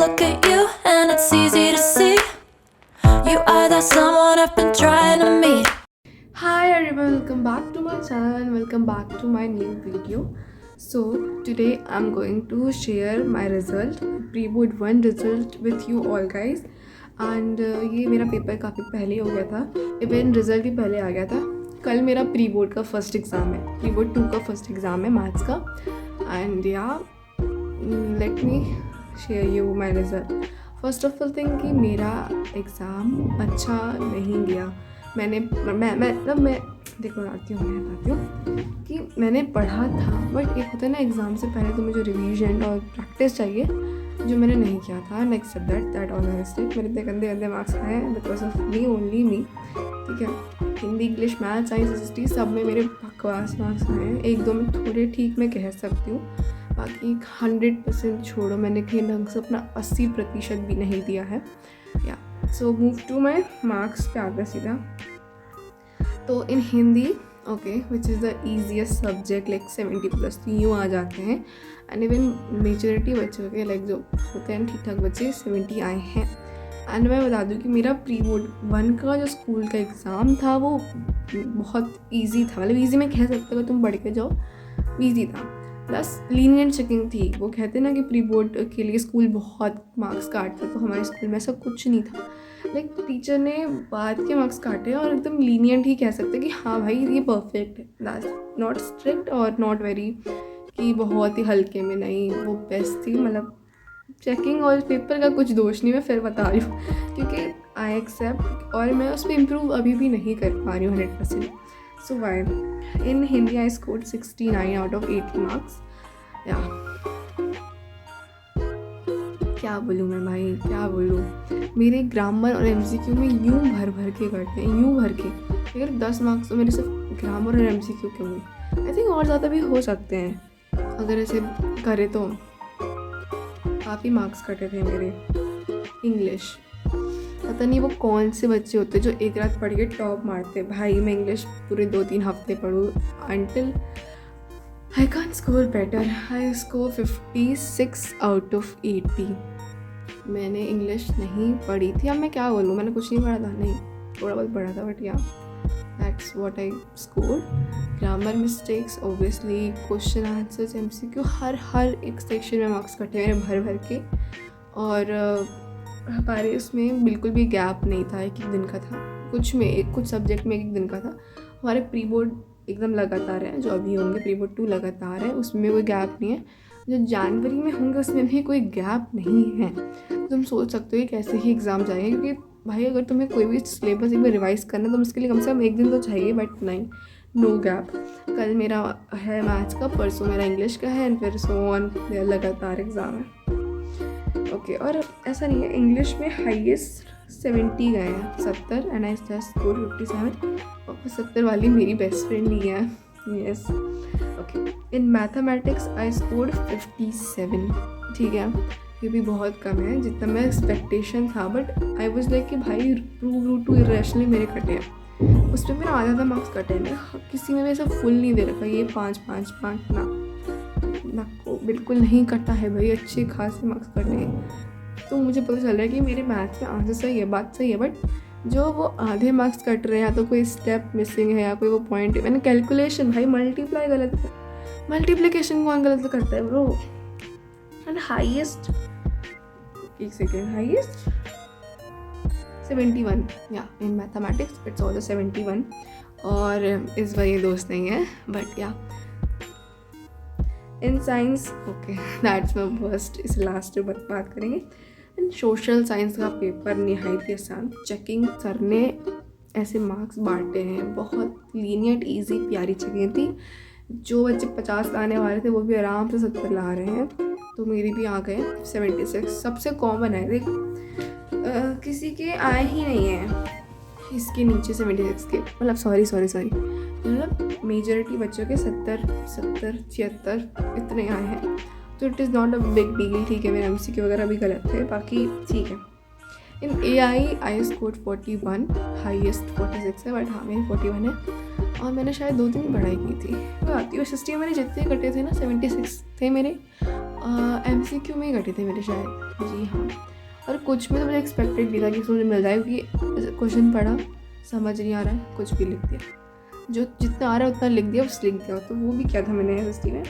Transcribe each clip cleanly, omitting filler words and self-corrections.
look at you and it's easy to see you are that someone I've been trying to meet. Hi everyone, welcome back to my channel and welcome back to my new video. So today I'm going to share my result, pre-board 1 result with you all guys. And ये मेरा paper काफ़ी पहले हो गया था, even result भी पहले आ गया था. कल मेरा प्री बोर्ड का फर्स्ट एग्ज़ाम है, प्री बोर्ड 2 का फर्स्ट एग्ज़ाम है मैथ्स का. एंड या let me share you my result. First of all thing कि मेरा एग्ज़ाम अच्छा नहीं गया. मैं बताती हूँ कि मैंने पढ़ा था, बट एक होता है ना एग्ज़ाम से पहले तुम्हें जो रिवीजन और प्रैक्टिस चाहिए, जो मैंने नहीं किया था. And accept that on my mistake. मेरे इतने गंदे गंदे मार्क्स आए हैं because of me, only me. ठीक है, Hindi, English, math, science, history सब में मेरे बकवास मार्क्स आए हैं. एक दो में थोड़े ठीक मैं कह सकती हूँ, बाकी 100% छोड़ो. मैंने कहीं ढंग से अपना 80% भी नहीं दिया है. Yeah so move to my marks पे आगे सीधा. तो in Hindi okay, which is the easiest subject, like 70+ तो यूँ आ जाते हैं. एंड इवन मेजॉरिटी बच्चों के लाइक जो होते हैं ठीक ठाक बच्चे 70 आए हैं. एंड मैं बता दूँ कि मेरा प्री बोर्ड 1 का जो स्कूल का एग्ज़ाम था वो बहुत ईजी था. मतलब ईजी मैं कह सकता हूँ, तुम पढ़ के जाओ, ईजी था. प्लस लीनियंट चेकिंग थी. वो कहते हैं ना कि प्री बोर्ड के लिए स्कूल बहुत मार्क्स काटते, तो हमारे स्कूल में ऐसा कुछ नहीं था. लाइक टीचर ने बाद के मार्क्स काटे और एकदम लीनियंट ही कह सकते कि हाँ भाई ये परफेक्ट है. दैट्स नॉट स्ट्रिक्ट और नॉट वेरी कि बहुत ही हल्के में, नहीं, वो बेस्ट थी. मतलब चेकिंग और पेपर का कुछ दोष नहीं, मैं फिर बता रही हूँ, क्योंकि आई एक्सेप्ट और मैं उस पर इम्प्रूव अभी भी नहीं कर पा रही हूँ 100%. So why in Hindi I scored 69 out of 80 marks. Yeah क्या बोलूँ मैं भाई, क्या बोलूँ. मेरे ग्रामर और MCQ में यूँ भर भर के करते हैं, यूँ भर के. अगर 10 मार्क्स तो मेरे सिर्फ ग्रामर और MCQ के हुए. आई थिंक और ज़्यादा भी हो सकते हैं अगर ऐसे करे तो. काफ़ी मार्क्स कटे थे मेरे. इंग्लिश पता नहीं वो कौन से बच्चे होते जो एक रात पढ़ के टॉप मारते. भाई मैं इंग्लिश पूरे 2-3 हफ्ते पढ़ूँ until I can score better. I score 56 out of 80. मैंने इंग्लिश नहीं पढ़ी थी. अब मैं क्या बोलूँ, मैंने कुछ नहीं पढ़ा था, नहीं थोड़ा बहुत पढ़ा था, बट या that's what I score. Grammar mistakes obviously, question answers, MCQ, हर एक सेक्शन में मार्क्स कटे मेरे भर भर के. और हमारे उसमें बिल्कुल भी गैप नहीं था. एक दिन का था, कुछ सब्जेक्ट में एक दिन का था. हमारे प्री बोर्ड एकदम लगातार है, जो अभी होंगे प्री बोर्ड 2 लगातार है, उसमें कोई गैप नहीं है. जो जनवरी में होंगे उसमें भी कोई गैप नहीं है. तुम सोच सकते हो कि कैसे ही एग्ज़ाम जाएंगे, क्योंकि भाई अगर तुम्हें कोई भी सिलेबस एक बार रिवाइज़ करना है तो उसके लिए कम से कम एक दिन तो चाहिए. बट नहीं, नो गैप. कल मेरा है मैथ्स का, परसों मेरा इंग्लिश का है, एंड फिर सो ऑन लगातार एग्ज़ाम है. ओके और ऐसा नहीं है, इंग्लिश में हाईएस्ट 70 गए हैं, 70, एंड आई स्कोर 57. और 70 वाली मेरी बेस्ट फ्रेंड ही है. Yes okay. In mathematics I score 57. ठीक है, ये भी बहुत कम है जितना मेरा एक्सपेक्टेशन था. बट आई वाज लाइक कि भाई रूट टू इरेशनली मेरे कटे हैं. उस पर मेरा आधा मार्क्स कटे हैं. मैं किसी में भी ऐसा फुल नहीं दे रखा, ये 5 ना को बिल्कुल नहीं कटा है भाई. अच्छे खासे मार्क्स कटे हैं. तो मुझे पता चल रहा है कि मेरे मैथ्स में आंसर सही है, बात सही है, बट जो वो आधे मार्क्स कट रहे हैं, या तो कोई स्टेप मिसिंग है या कोई वो पॉइंट. मैंने कैलकुलेशन, भाई मल्टीप्लाई गलत है, मल्टीप्लिकेशन कौन गलत करता है ब्रो. एंड हाईएस्ट, एक सेकेंड, हाईएस्ट 71. या इन मैथमेटिक्स इट्स ऑल्सो 71. और इस बार ये दोस्त नहीं है, बट या in science okay that's my first. इस लास्ट बात करेंगे. एंड सोशल साइंस का पेपर निहायत आसान. चेकिंग सर ने ऐसे मार्क्स बांटे हैं, बहुत लीनियंट, इजी, प्यारी चेकिंग थी. जो बच्चे 50 लाने वाले थे वो भी आराम से 70 ला रहे हैं. तो मेरी भी आ गए 76. सबसे कॉमन है, देख किसी के आए ही नहीं है इसके नीचे 76 के. मतलब सॉरी मतलब मेजॉरिटी बच्चों के 70, 76 इतने आए हैं. तो it is not a big deal. ठीक है, मेरे MCQ वगैरह भी गलत थे, बाकी ठीक है. इन AI आई स्कोर 41, हाईएस्ट 46 है, बट हाँ मेरी 41 है. और मैंने शायद 2 दिन पढ़ाई की थी. तो आती है SST में मेरे जितने कटे थे ना 76 थे मेरे. MCQ में ही कटे थे मेरे शायद, जी हाँ। और कुछ में तो मुझे एक्सपेक्टेड भी था कि मुझे मिल जाए, क्योंकि क्वेश्चन पढ़ा, समझ नहीं आ रहा है, कुछ भी लिख दिया, जो जितना आ रहा है उतना लिख दिया, बस लिख दिया। तो वो भी क्या था मैंने SST में।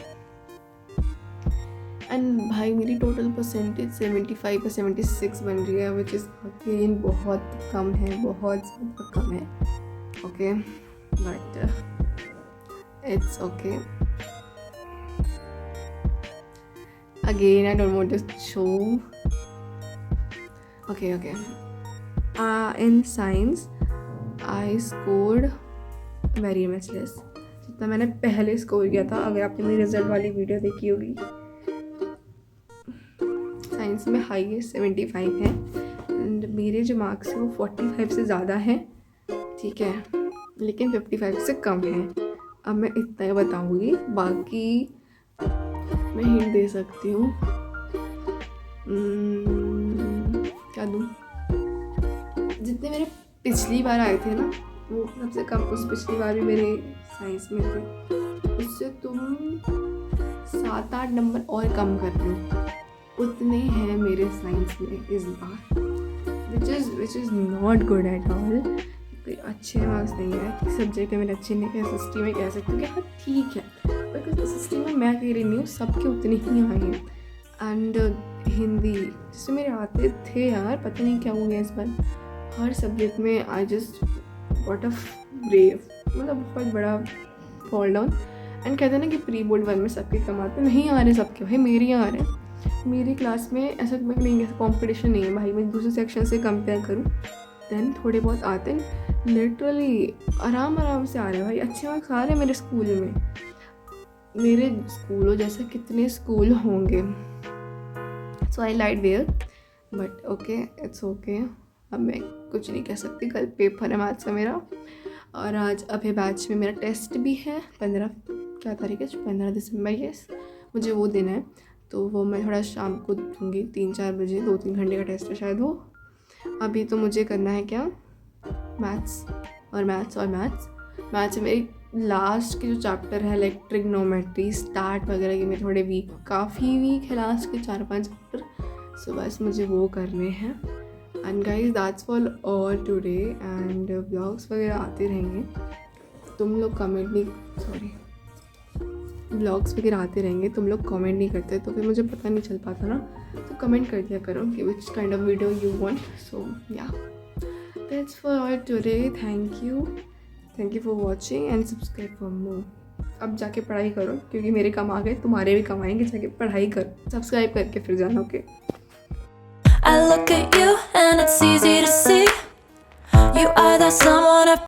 एंड भाई मेरी टोटल परसेंटेज 75 या 76 बन रही है, विच इज़ अगेन बहुत कम है, बहुत ज़्यादा कम है। Okay, but it's okay. Again, I don't want to show. Okay. In science, I scored very much less. जितना मैंने पहले स्कोर किया था, अगर आपने मेरी रिजल्ट वाली वीडियो देखी होगी, साइंस में हाईएस्ट 75 है, एंड मेरे जो मार्क्स हैं वो 45 से ज़्यादा हैं, ठीक है, लेकिन 55 से कम है। अब मैं इतना ही बताऊँगी, बाकी मैं हिंट दे सकती हूँ। क्या दूँ? जितने मेरे पिछली बार आए थे ना, वो सबसे कम, उस पिछली बार भी मेरे साइंस में थे, उससे तुम 7-8 नंबर और कम कर लो, उतने हैं मेरे साइंस में इस बार, which is not good at all. कोई अच्छे मार्क्स नहीं है, किसी सब्जेक्ट में मेरे अच्छे नहीं है, SST में कह सकते हो कि हाँ ठीक है, बिकॉज SST में मैं कह रही नहीं हूँ, सबके उतने ही आए हैं। एंड हिंदी जिससे मेरे आते थे यार, पता नहीं क्या हो गया इस बार, हर सब्जेक्ट में I just got a brave, मतलब बहुत बड़ा फॉल डाउन। एंड कहते हैं ना कि प्री बोर्ड 1 में सबके कम आते, नहीं आ रहे सबके, भाई मेरे यहाँ आ रहे हैं। मेरी क्लास में ऐसा नहीं, ऐसा कॉम्पिटिशन नहीं है भाई, मैं दूसरे सेक्शन से कंपेयर करूँ, दैन थोड़े बहुत आते हैं, लिटरली आराम से आ रहे हैं भाई, अच्छे मार्क्स आ रहे हैं मेरे स्कूल में। मेरे स्कूलों जैसे कितने स्कूल होंगे, so I lied there, but okay, it's okay. अब मैं कुछ नहीं कह सकती, कल पेपर है मैथ्स का मेरा, और आज अभी बैच में मेरा टेस्ट भी है, 15 क्या तारीख है, 15 दिसंबर, यस, मुझे वो देना है, तो वो मैं थोड़ा शाम को दूँगी, 3-4 बजे, 2-3 घंटे का टेस्ट है शायद वो। अभी तो मुझे करना है क्या, मैथ्स में मेरी लास्ट के जो चैप्टर है, लाइक ट्रिग्नोमेट्री, स्टार्ट वगैरह के, मेरे थोड़े काफ़ी वीक है लास्ट के 4-5 चैप्टर, सो बस मुझे वो करने हैं। And guys that's all today, and blogs वगैरह आते रहेंगे, तुम लोग ब्लॉग्स वगैरह आते रहेंगे, तुम लोग कमेंट नहीं करते तो फिर मुझे पता नहीं चल पाता ना, तो कमेंट कर दिया करो कि which kind of video you want. So yeah, that's for all today, thank you for watching and subscribe for more. अब जाके पढ़ाई करो, क्योंकि मेरे कम आ गए, तुम्हारे भी कम आएंगे, जाके पढ़ाई करो, सब्सक्राइब करके फिर जाना, okay. I look at you and it's easy to see you are that someone I've